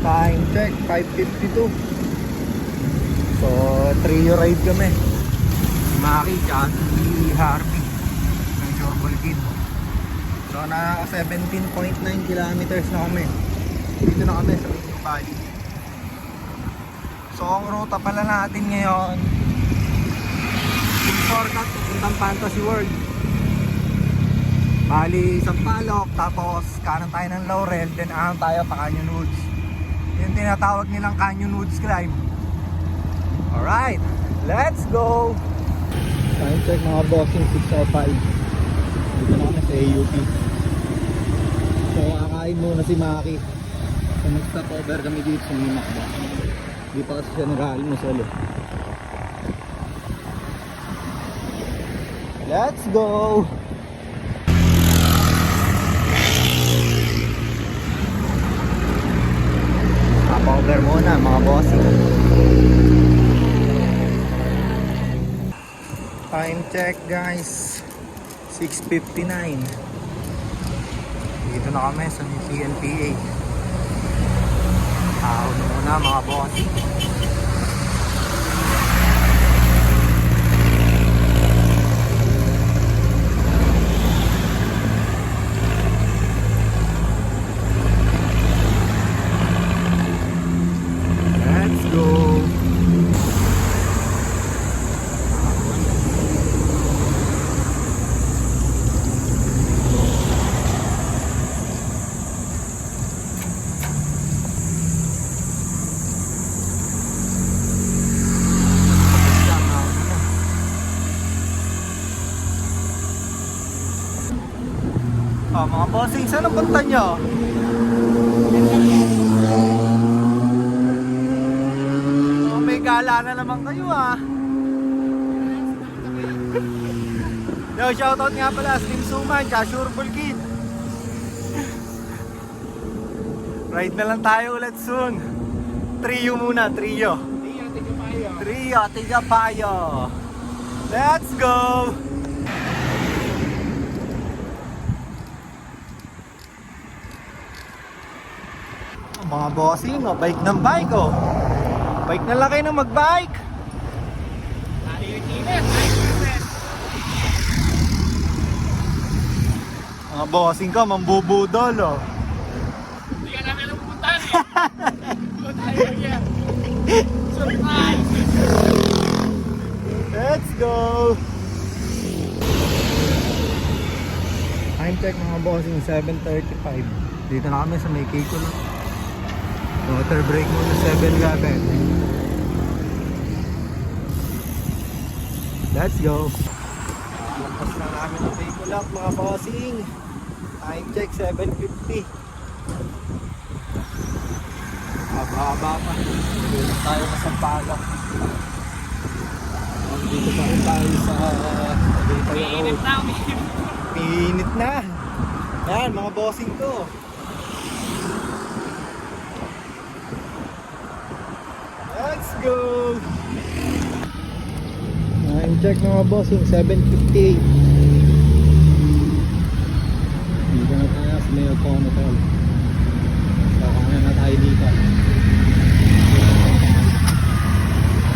Time check, 5:52. So, trio ride kami. Si Maki, tsaka si Harvey ng Shorbol Kid. So, naka 17.9 kilometers na kami. Dito na kami sa Mission Valley. So, ang ruta pala natin ngayon, shortcut puntang Fantasy World. Bali, Sampaloc, tapos kanan tayo ng Laurel, then ahang tayo pa Canyon Woods. Yung tinatawag nilang Canyon Woods Climb. Alright, let's go! Time check mga bossing, 6:05. Dito na kami sa AUP. So, kakain muna si Maki. So, nag-stop over kami dito sa Mimakba. Hindi pa kasi siya nag-almusal eh. Let's go! Stop-over muna mga bossing. Time check guys, 6:59. Dito na kami sa PNPA. Tao muna mga bossing. Mga bossing, saan ang punta nyo? Oh, may gala na naman kayo Yo, shoutout nga pala Slim Suman, tsaka Shorbol Kid. Ride na lang tayo ulit soon. Trio muna, trio. Trio, tiga payo. Let's go! Mga bossing, bike ng bike Bike na lang kayo na mag-bike. Mga bossing ko, mambubudol Hindi ka namin alam pupuntahan tayo yan. Surprise! Let's go! Time check mga bossing, 7:35. Dito na kami sa may Keiko na. Water break muna 7-11. Let's go. Lakas na namin ang Keiko Lock mga bossing. Time check 7:50. Haba-haba pa. Dito tayo sa Sampaloc. Dito pa rin tayo sa Mainit na, Pinit na. Yan mga bossing ko. Let's go! Time check mga bossing, 7:58. Dito na tayo sa Mayor Hotel. Kakanan na tayo dito.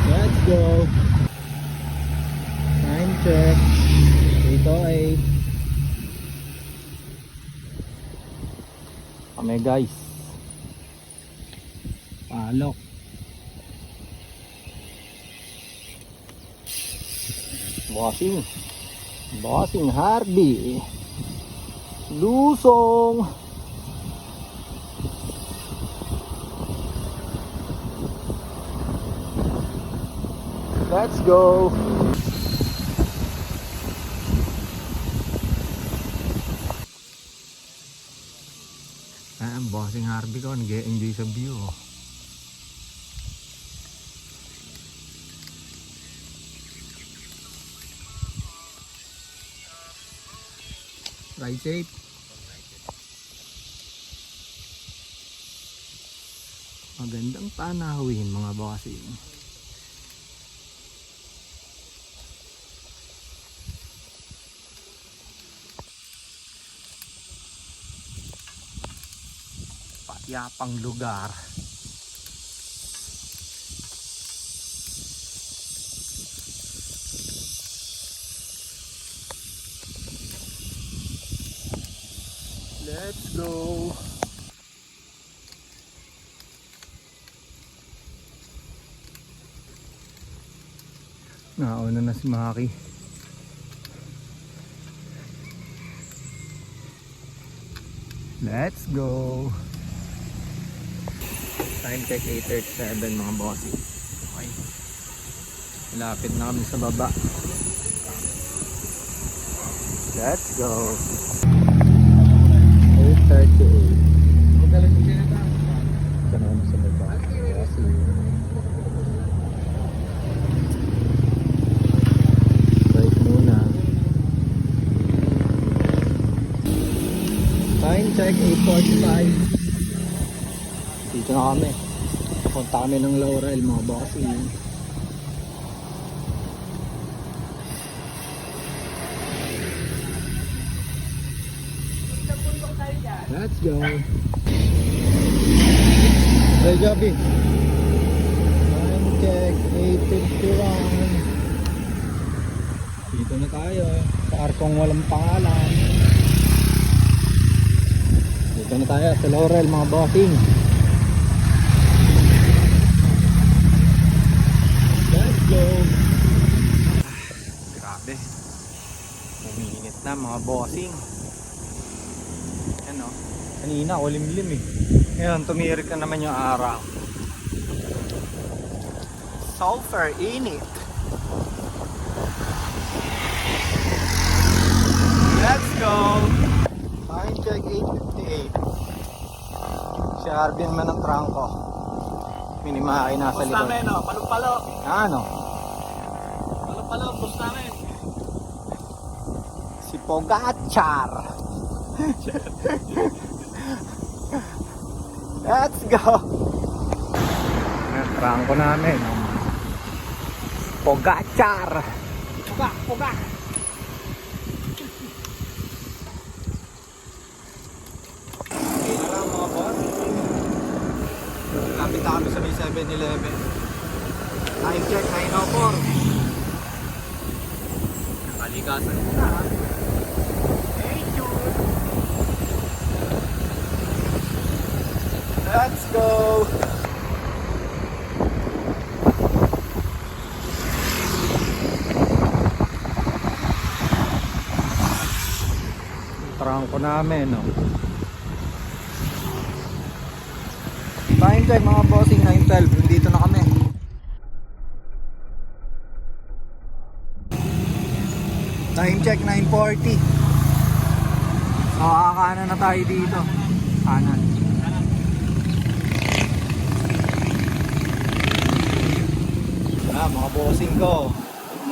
Let's go! Time check, 8:08. Kami guys. Palok. Bossing Harvey, Lusong. Let's go. Bossing Harvey ko, nag-enjoy sa view Ride safe. Magandang panahon mga bossing. Patyapang lugar. Let's go. Nauna na si Maki. Let's go. Time check 8:37 mga bossy. Okay. Malapit na kami sa baba. Let's go. 8:38. Ito na kami sa baba. Bossy. Right muna. Time check 8:45. Dito na kami. Punta kami ng Laurel mga bossy. Let's go. Hey Gabi. Time check 8:51. Dito na tayo sa arkong walang pangalan. Dito na tayo sa Laurel mga bossing. Let's go. Grabe. Umiinit na mga bossing. Ano? Kanina kulimlim eh. Ngayon tumirik na naman yung araw. Sulfur init. Let's go. Time check 8:58. Si Arvin man ang trangko. Minimaki nasa Bus likod. namin, no? Palo-palo. Ano? Palo-palo, bus namin. Si Pogachar. Let's go. Trangko namin. Pogachar. Puga. Okay na lang mga boss. Lapit na kami sa may 7-Eleven. Time check 9:04. Nakalikasan ko na. Let's go. Trangko namin, no. Time check mga bossing 9:12. Nandito na kami. Time check 9:40. So kakanan na tayo dito. Kanan. Mga bossing ko,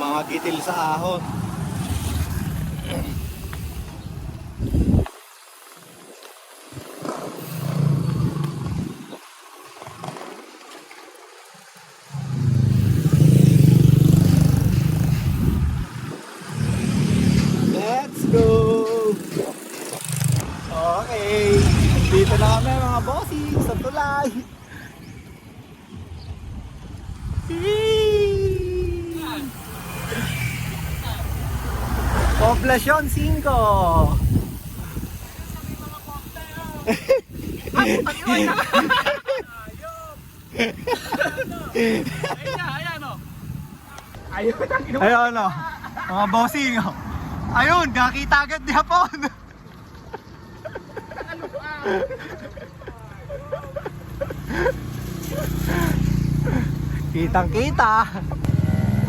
mga gitil sa ahon. Let's go. Okay, dito na kami mga bossing sa tulay. Poblacion 5. Ayan, o. Ayun o, mga bossing o. Ayun, kakita agad di hapon. Kitang kita.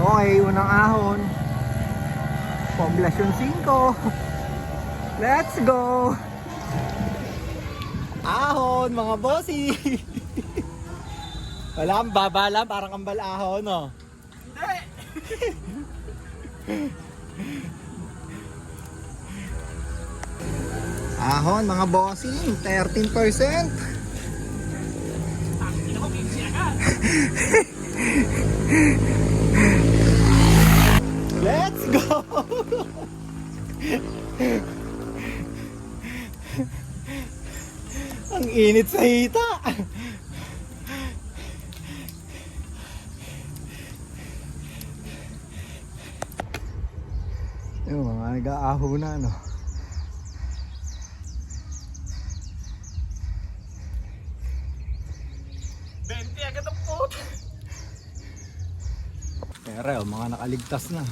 Okay, unang ahon. Poblacion 5. Let's go. Ahon mga bossy. Wala kang babala, parang kambal ahon, no? Hindi. Ahon mga bossing, 13%. Hindi ako busy agad. Let's go. Ang init sa hita. Yung mga nag-aaho na, no? 20 agad ang puto. Pero mga nakaligtas na.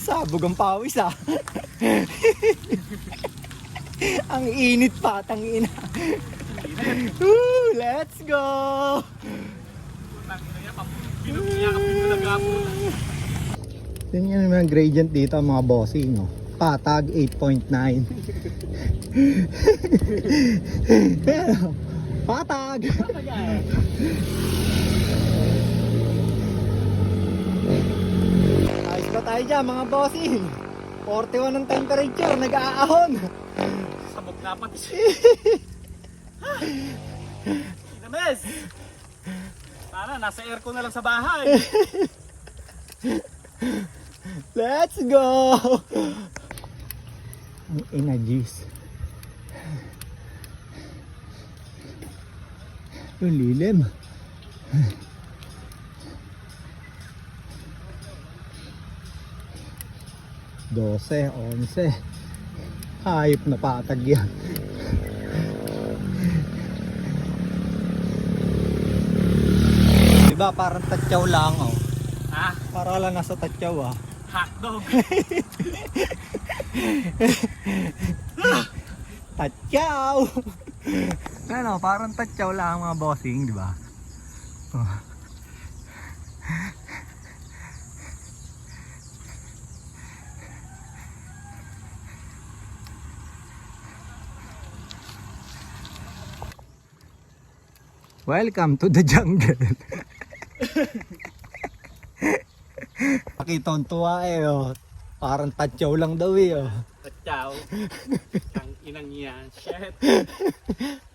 Sabog ang pawis ah. Ang init pa, tangina. Woo, let's go! Tingnan yung mga gradient dito mga bossing. No? Patag 8.9. Pero, patag! Ayos pa tayo dyan mga bossing. 41 ang temperature, nag-aahon. Sabog na pati siya. Inames! Sana, nasa aircon na lang sa bahay. Let's go! Ang energies. Yung lilim. Dose, 11. Hayop na patag yan. Diba parang tatyaw lang oh. Ha? Para lang nasa tatyaw ah. Hotdog. Tatyaw! Ano, parang tatyaw lang mga bossing, di ba? Oh. Welcome to the jungle. Pakita ang tuwa eh oh. Parang tatyaw lang daw eh oh. Tatyaw. Ang inang yan. Shit.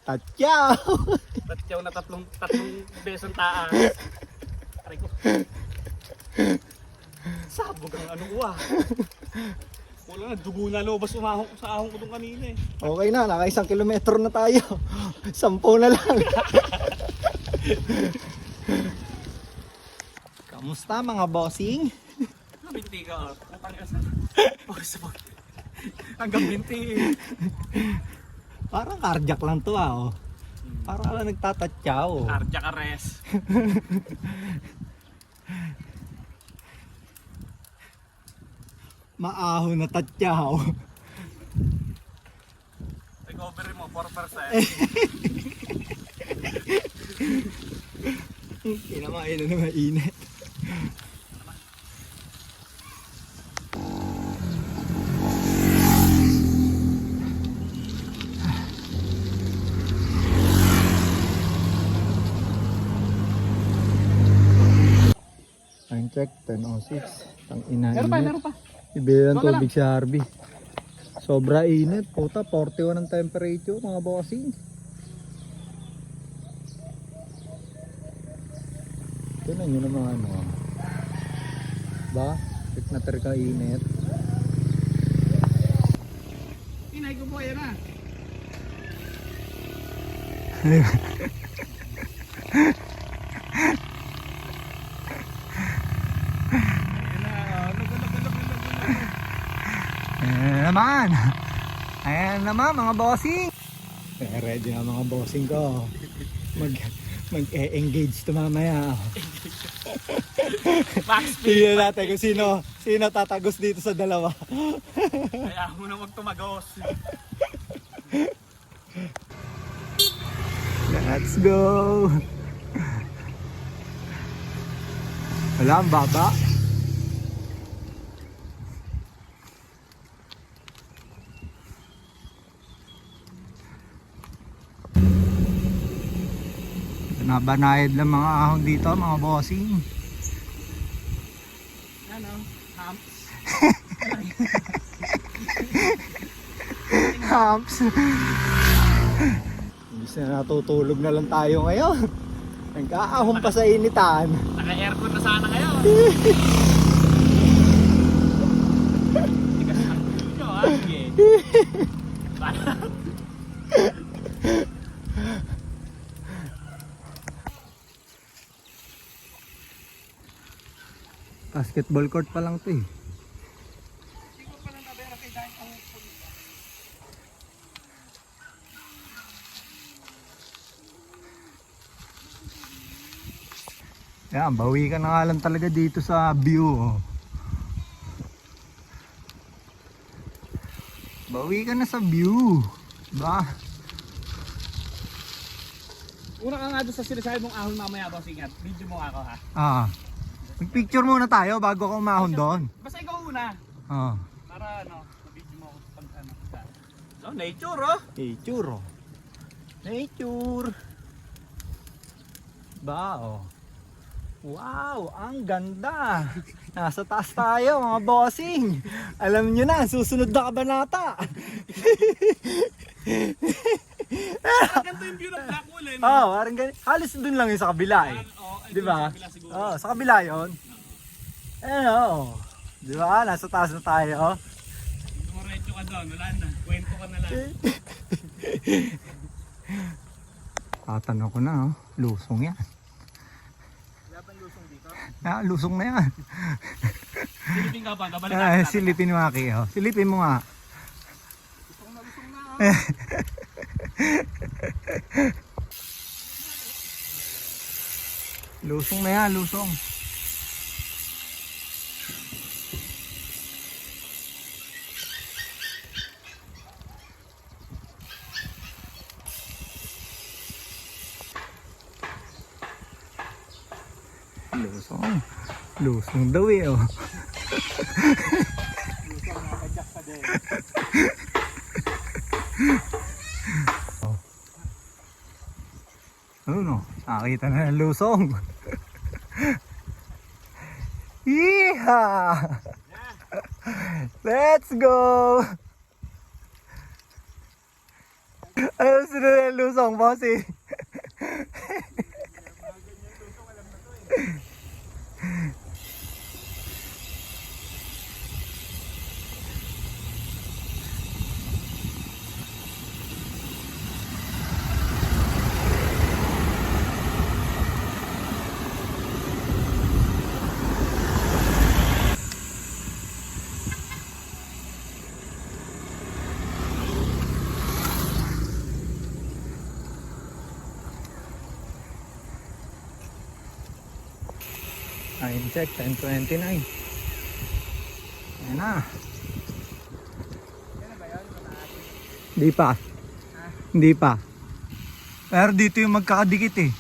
Tatyaw! Tatyaw na tatlong besong taas. Aray ko. Sabog ang ano ko ah. Wala na, dugo na lobas umahong ko sa ahong ko dun kanina eh. Okay na, naka 1 kilometro na tayo. 10 na lang. Kamusta mga bossing? Binti ka. Natangyasan. Oh, sabog. Hanggang binti eh. Parang cardiac lang to ah oh. Parang lang nagtatatyaw oh. Cardiac arrest. Maahon na tatyaw. Recovery mo, 4%. Kinamain na naman init. Time check, 10:06. Ang ina Meron pa. Ibigay ng Wala tubig si Harvey. Sobra init. Puta, 41 ang temperature mga bossing. Tignan nyo naman ano. Ba? Tik na ka init. Inay ko po, yan ah. Ayan naman mga bossing. Ready na mga bossing ko. Mag-engage to mamaya. Max speed. Tingnan natin kung sino tatagos dito sa dalawa. Kaya mo na wag tumagos. Let's go. Wala ang baba. Nabanayad lang mga ahon dito mga bossing. Ano? Humps. Humps. Imbis na natutulog na lang tayo ngayon. Nagkaahon pa sa initan. Naka-aircon na sana ngayon. Tigas ang ulo nyo ha. Sige. Basketball court pa lang to eh. Yan, bawi ka na nga lang talaga dito sa view. Oh. Bawi ka na sa view. Diba? Una ka nga doon sa sinasabi mong ahon mamaya, boss. Ingat. Video mo ako, ha? Ah. Mag-picture muna tayo bago ka umahon doon. Basta ikaw una. Ah. Para video mo ako pag ano. So, nature, oh. Nature. Oh. Nature. Ba, oh. Wow, ang ganda. Nasa taas tayo mga bossing. Alam nyo na, susunod na kabanata. Ganito yung view ng Black Wall, eh. Oo, parang ganito. Halos dun lang yung sa kabila eh. Di ba? Oo, sa kabila yun. Oo. Di ba? Nasa taas na tayo. Tumoretso ka doon, wala na. Kwento ka na lang. Tatanong ko na, oh. Lusong yan. Wala pang lusong dito? Ah, lusong na yan. Silipin ka pa, kabalik Ah, natin. silipin mo Aki, oh. Silipin mo nga. Lusong na, oh. Lusong na yan, lusong. Lusong. Lusong daw eh, oh. Lusong, nakadyak pa din. Ano no? Nakakita na ng lusong. Yeehaw! Let's go! Ayun sila ng lusong, bossy. Time check, 10:29. Ayan na. Hindi pa. Hindi pa. Pero dito yung magkakadikit eh.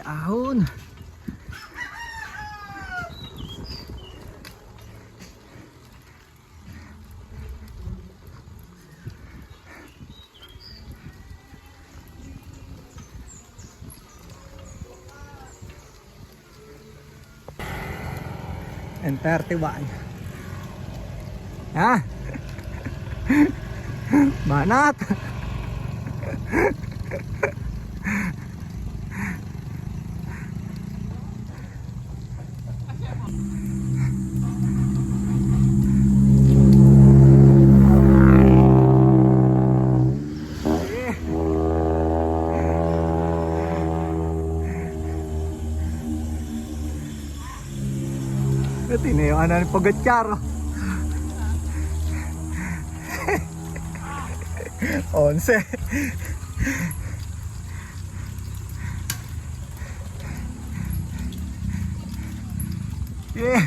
Ahon. And 31. Ha? Banat. Tinayo ka na ng pagatsaro. 11. Yeah.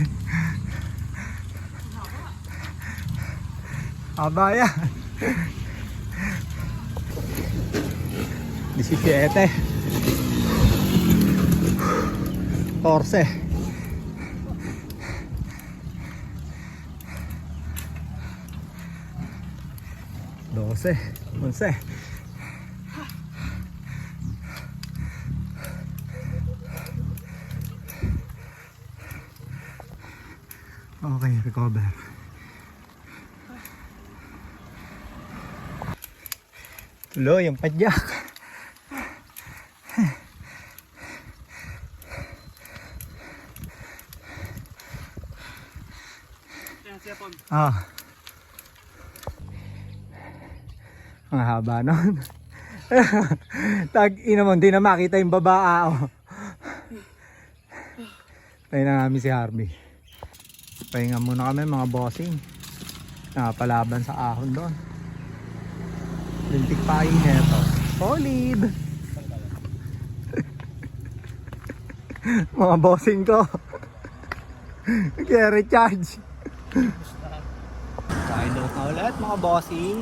Haba yan. 17. 14. 12, 11. Okay, recover. Tuloy yung padyak. Ah. Ang haba nun. Tag-ina mo, hindi na makita yung babaa. Oh. Tayo na namin si Harvey. Pahinga muna kami mga bossing. Nakapalaban sa ahon doon. Lintik pa neto. Solid! Mga bossing ko. Kaya recharge. Side out na ulit mga bossing.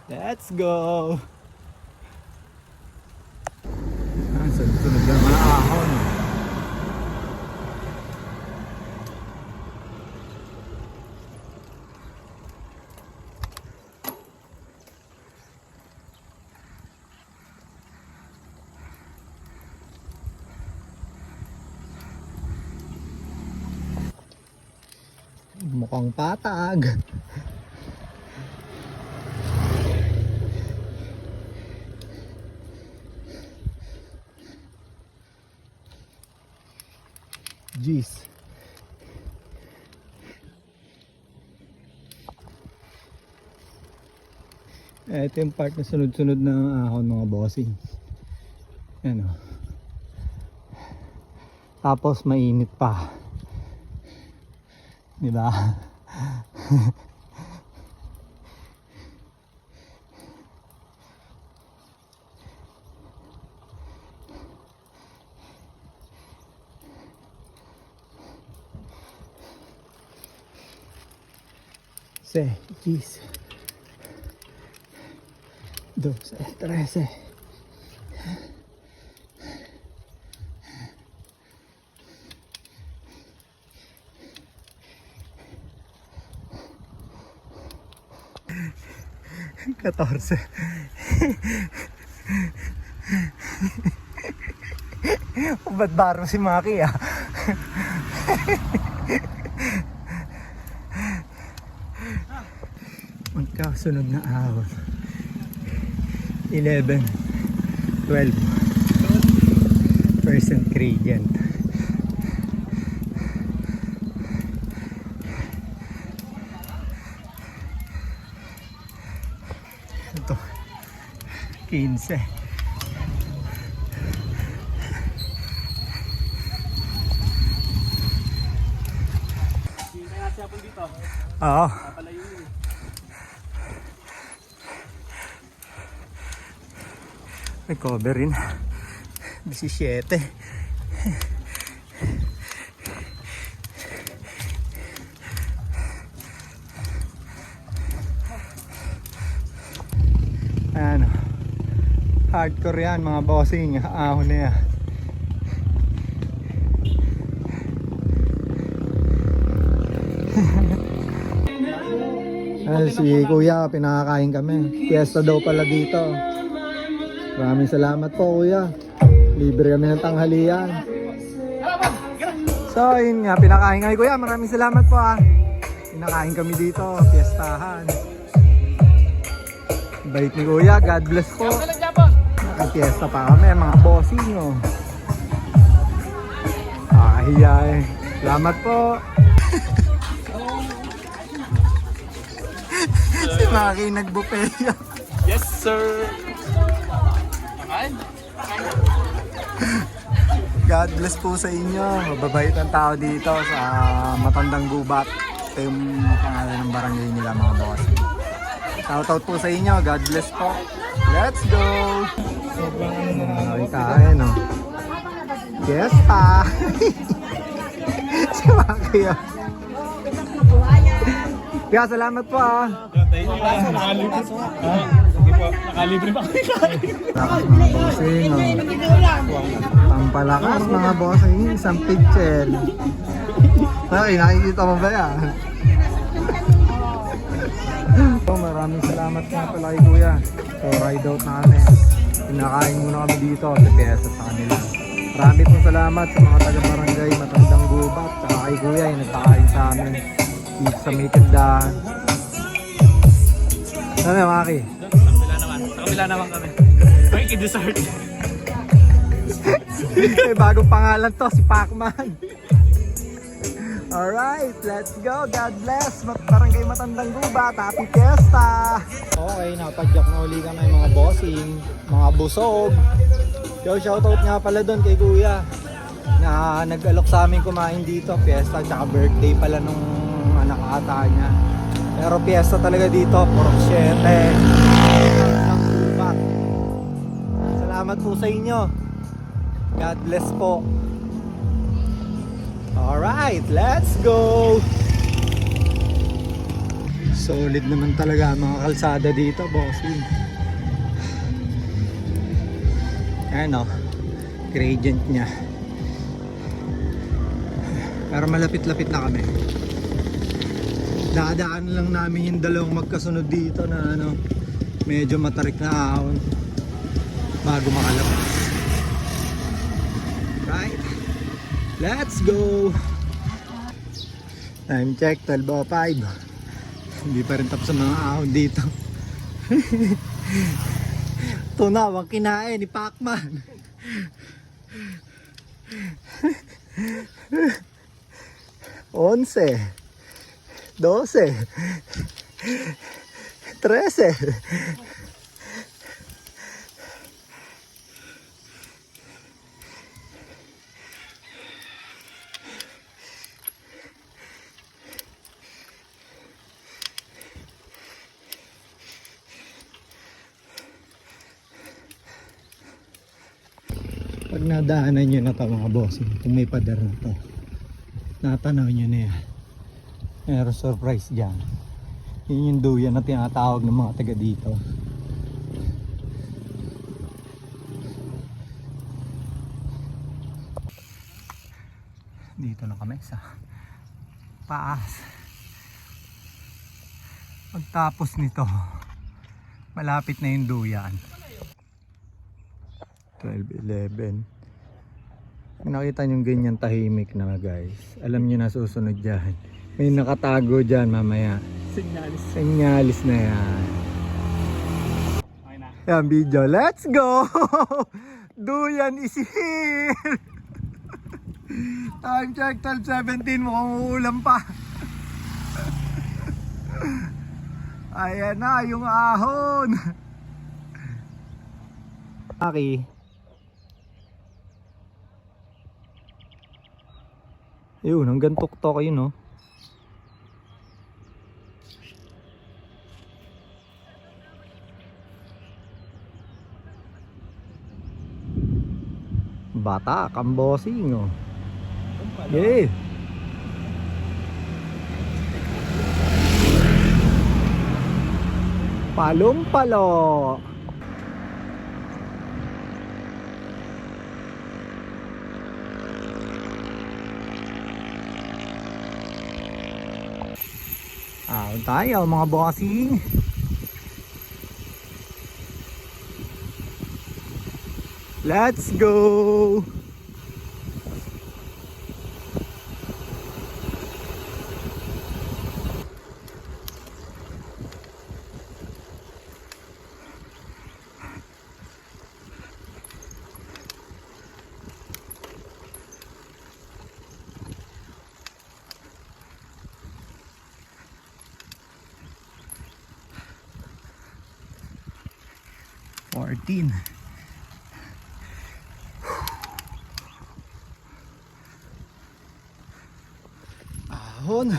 Let's go! Sunod-sunod lang mga ahon. Mukhang patag. Jeez. Ito yung part na sunod-sunod na ahon mga bossing. Yan o. Tapos mainit pa. Diba? Se, 10, 12, 13. Katorse. Ba't baro si Maki ah? Magkasunod na ahon. 11, 12% gradient. Ito 15. Kaya siya po dito. Oo. Papalayo yun. May cover rin. 17. Ayan o. Hardcore yan mga bossing. Ahon na yan. Ay, si Kuya, pinakakain kami. Fiesta daw pala dito. Maraming salamat po Kuya. Libre kami ng tanghalian. So yun nga, pinakain kami Kuya. Maraming salamat po ah. Pinakain kami dito, fiestahan. Bait ni Kuya, God bless po. Nakafiesta pa kami, mga bossing oh. Hiya eh. Salamat po. Si Maki nagbupeya. Yes sir. God bless po sa inyo. Mababait ang tao dito sa Matandang Gubat. Ito yung pangalan ng barangay nila mga boss. Shoutout po sa inyo. God bless po. Let's go! Kain no. Fiesta! Si Maki ah. Kaya salamat po ah. Nakalibre pa kayo. Lakas mga bossing oh. Pampalakas mga bossing. Isang picture. Ay, nakikita mo ba yan? Maraming salamat nga pala kay Kuya. So ride out na kami. Pinakain muna kami dito sa pyesa sa kanila. Marami pong salamat sa mga taga-barangay Matandang Gubat. Saka kay Kuya yung nagpakain sa amin dito sa may tindahan. Ano yung Maki? Sa kabila naman kami. May i-dessert. May bagong pangalan to, si Pacman. Alright, let's go. God bless. Barangay Matandang Gubat. Happy Fiesta! Okay, napadyak na uli kami mga bossing, mga busog. Yo, shoutout nga pala doon kay Kuya. na nag-alok sa amin kumain dito. Fiesta tsaka birthday pala nung anak ata niya. Pero fiesta talaga dito, purok 7. Salamat po sa inyo. God bless po. Alright, let's go! Solid naman talaga ang mga kalsada dito, bossing. Ayan o, gradient niya. Pero malapit-lapit na kami. Dadaan lang namin yung dalawang magkasunod dito na ano, medyo matarik na ahon bago makalabas. Right, let's go. Time check 12:05. Hindi pa rin tapos ang mga ahon dito. Ito na ang kinain ni Pacman. 11, 12, 13. Pag nadaanan nyo na ito mga bossing, kung may pader na ito, natanaw nyo na yan. Meron surprise dyan. Yun yung duyan na tinatawag ng mga taga dito. Dito na kami sa paas. Pagtapos nito, malapit na yung duyan. 12:11. Kung nakita nyo ganyan tahimik na guys, alam nyo na susunod dyan. May nakatago dyan mamaya. Sinyalis. Sinyalis na yan. Okay na. Yan video, let's go! Duyan is here! Time check 12:17, mukhang uulan pa. Ayan na yung ahon. Aki. Yun, hanggang tuktok yun, no? Bata, kambosing, oh. Yeah. Palong-palo. Tayo mga bossing. Let's go. Ahon.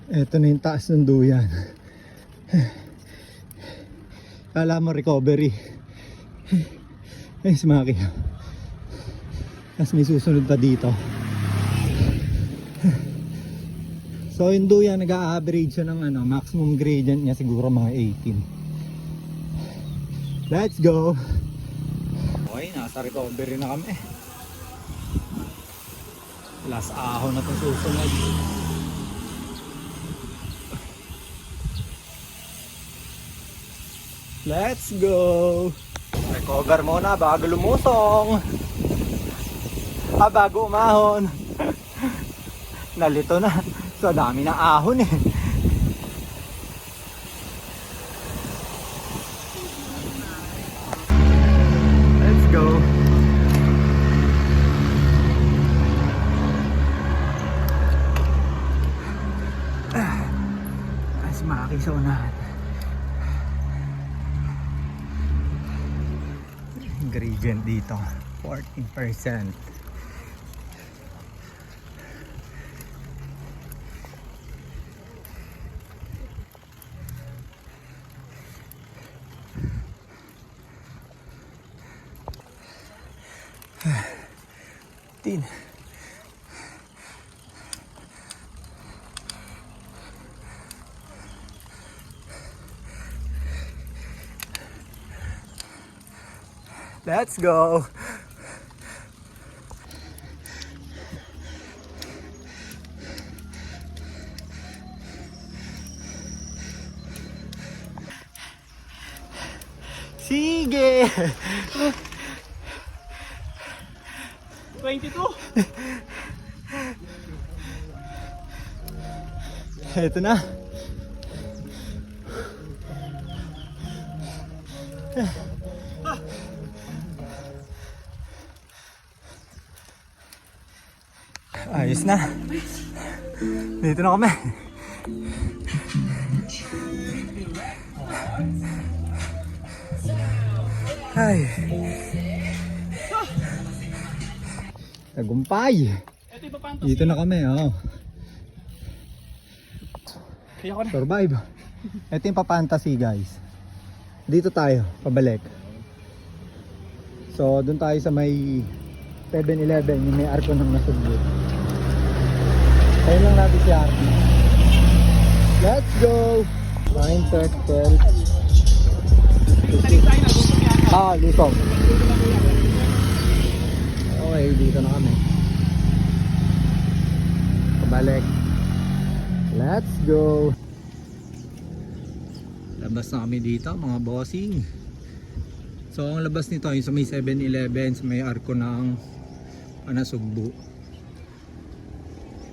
Ito na yung taas ng duyan. Kala mo recovery. Ay, smaki. Tapos may susunod pa dito. So yung duyan nag-a-average siya ng ano, maximum gradient niya siguro mga 18. Let's go. Okay, nasa recovery na kami. Last ahon na itong susunod. Let's go! Recover muna bago lumusong. Bago umahon. Nalito na. So dami ng ahon eh. Let's go. Mas Maki sa unahan. Ingredient dito 14%. Tin. Let's go. Sige. 22. Ito na. Ayos na. Dito na kami. Ay. Tagumpay. Ito yung papantas. Dito na kami, oh. Kaya ko na. Survive. Ito yung papantasy, guys. Dito tayo, pabalik. So, doon tayo sa may 7-Eleven, yung may arko ng nasugbo. Tayo lang natin si RP. Let's go! 9, 12, 12. Tayo na. Ah, Luzon. Okay, dito na kami. Pabalik. Let's go! Labas na kami dito, mga bossing. So, ang labas nito yung sa may 7-Eleven, sa may arko ng Panasugbu.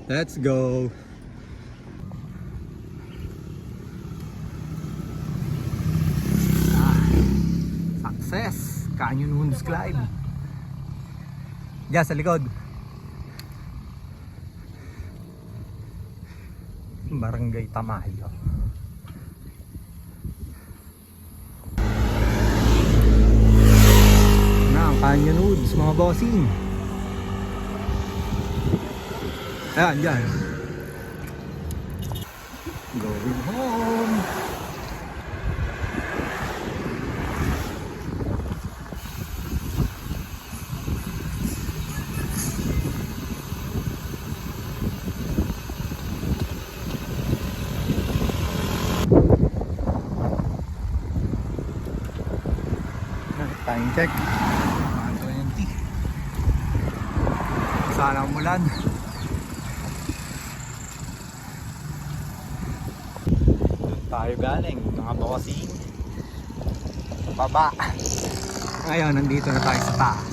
Let's go! Success! Canyon Moons Climb. Diyan sa likod. Barangay Tamayo. Na ang Canyon Woods, mga bossing. Ayan, dyan. Going home. Time check 1:20. Sana umulan. Doon tayo galing, mga bossing. Baba. Ngayon nandito na tayo sa taas.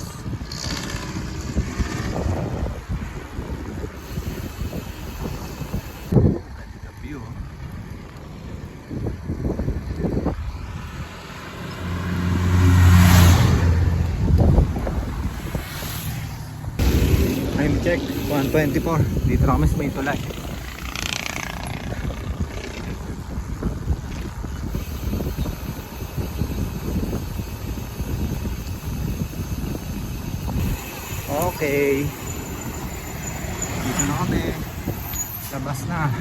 Ganda view. Time check 1:24. Dito na kami sa may tulay. Okay. Dito na kami. Labas na.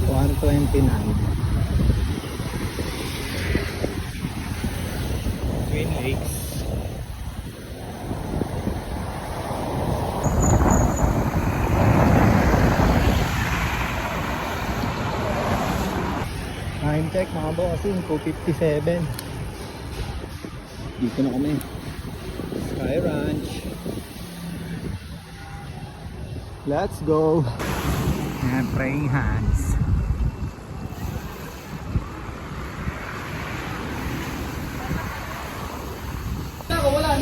$129. Twin Lakes. Time check mga bossing, 2:57. Dito na kami. Sky Ranch. Let's go. And praying hands.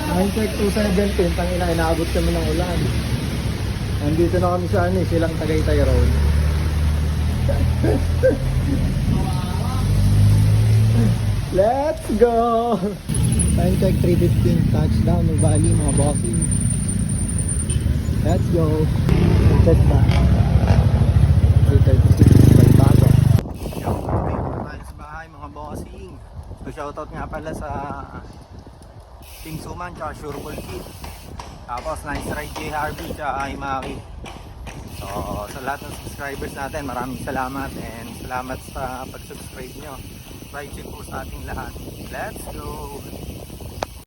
Time check 2:17, tangina, inaabot kami ng ulan. Nandito na kami sa silang Tagaytay Road. Let's go! Time check 3:15, touchdown ng Bali mga bossing. Let's go! Time check ba? 3:36, Balbago. Yo, tayo sa bahay mga bossing. So shoutout nga pala sa Team Suman tsaka Sureball Kid. Tapos Nice Ride J Harvey tsaka Imaki. So sa lahat ng subscribers natin, maraming salamat and salamat sa pag-subscribe nyo. Ride check po sa ating lahat. Let's go!